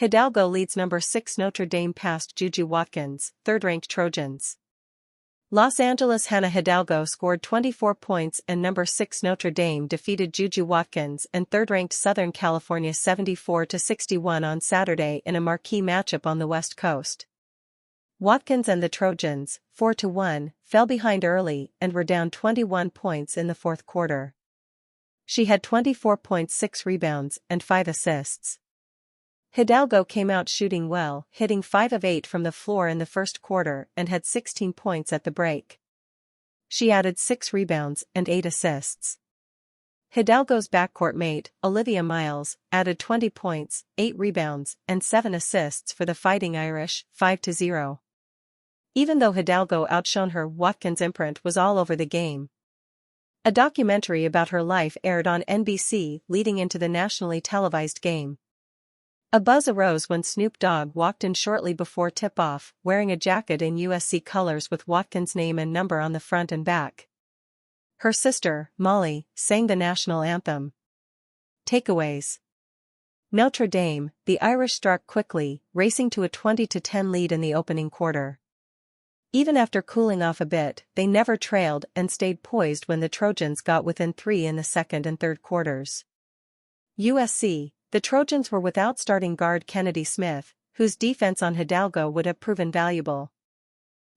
Hidalgo leads number 6 Notre Dame past JuJu Watkins, third-ranked Trojans. Los Angeles' Hannah Hidalgo scored 24 points and number 6 Notre Dame defeated JuJu Watkins and third-ranked Southern California 74-61 on Saturday in a marquee matchup on the West Coast. Watkins and the Trojans, 4-1, fell behind early and were down 21 points in the fourth quarter. She had 24.6 rebounds and 5 assists. Hidalgo came out shooting well, hitting 5 of 8 from the floor in the first quarter and had 16 points at the break. She added 6 rebounds and 8 assists. Hidalgo's backcourt mate, Olivia Miles, added 20 points, 8 rebounds, and 7 assists for the Fighting Irish, 5-0. Even though Hidalgo outshone her, Watkins' imprint was all over the game. A documentary about her life aired on NBC leading into the nationally televised game. A buzz arose when Snoop Dogg walked in shortly before tip-off, wearing a jacket in USC colors with Watkins' name and number on the front and back. Her sister, Molly, sang the national anthem. Takeaways. Notre Dame, the Irish struck quickly, racing to a 20-10 lead in the opening quarter. Even after cooling off a bit, they never trailed and stayed poised when the Trojans got within 3 in the second and third quarters. USC. The Trojans were without starting guard Kennedy Smith, whose defense on Hidalgo would have proven valuable.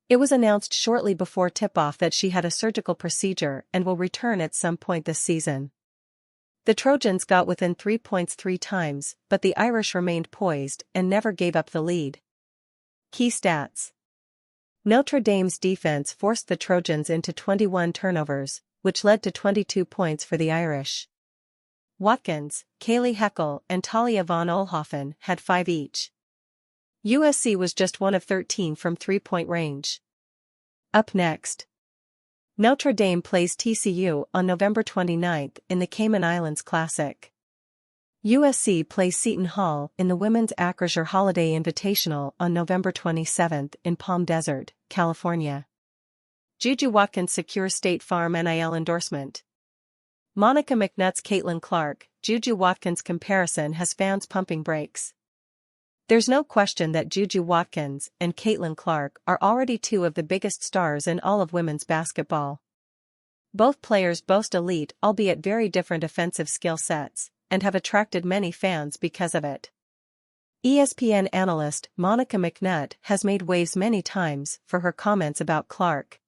It was announced shortly before tip-off that she had a surgical procedure and will return at some point this season. The Trojans got within 3 points 3 times, but the Irish remained poised and never gave up the lead. Key stats. Notre Dame's defense forced the Trojans into 21 turnovers, which led to 22 points for the Irish. Watkins, Kaylee Heckel and Talia von Oelhoffen had 5 each. USC was just 1 of 13 from 3-point range. Up next. Notre Dame plays TCU on November 29 in the Cayman Islands Classic. USC plays Seton Hall in the Women's Acrisure Holiday Invitational on November 27 in Palm Desert, California. JuJu Watkins secures State Farm NIL endorsement. Monica McNutt's Caitlin Clark, JuJu Watkins comparison has fans pumping brakes. There's no question that JuJu Watkins and Caitlin Clark are already 2 of the biggest stars in all of women's basketball. Both players boast elite, albeit very different offensive skill sets, and have attracted many fans because of it. ESPN analyst Monica McNutt has made waves many times for her comments about Clark.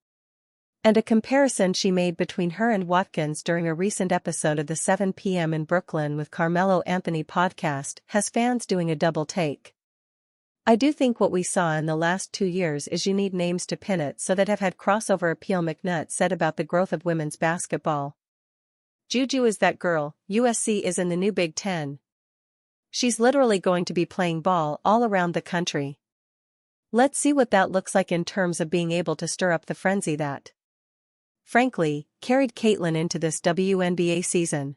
And a comparison she made between her and Watkins during a recent episode of the 7 p.m. in Brooklyn with Carmelo Anthony podcast has fans doing a double take. I do think what we saw in the last 2 years is you need names to pin it so that have had crossover appeal, McNutt said about the growth of women's basketball. JuJu is that girl, USC is in the new Big Ten. She's literally going to be playing ball all around the country. Let's see what that looks like in terms of being able to stir up the frenzy that, frankly, carried Caitlin into this WNBA season.